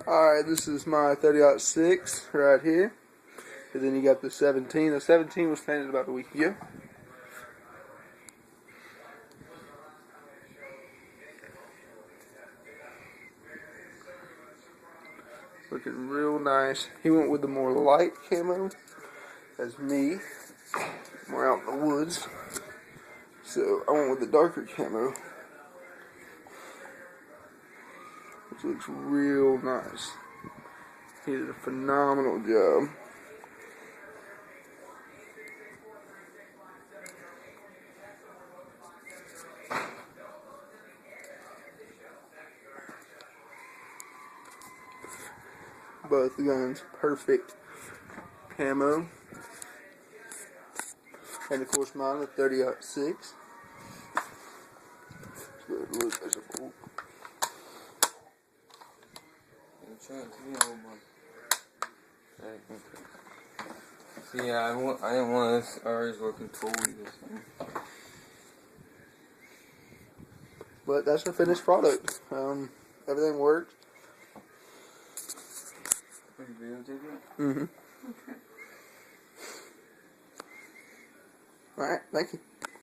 Alright, this is my 30-06 right here. And then you got the 17. The 17 was painted about a week ago. Looking real nice. He went with the more light camo as me. We're out in the woods. So I went with the darker camo. Which looks real nice. He did a phenomenal job. Both guns perfect camo. And of course mine with 30-06. See, yeah, I didn't want this ours looking fully this thing. But that's our finished product. Everything works. Mm-hmm. Okay. Alright, thank you.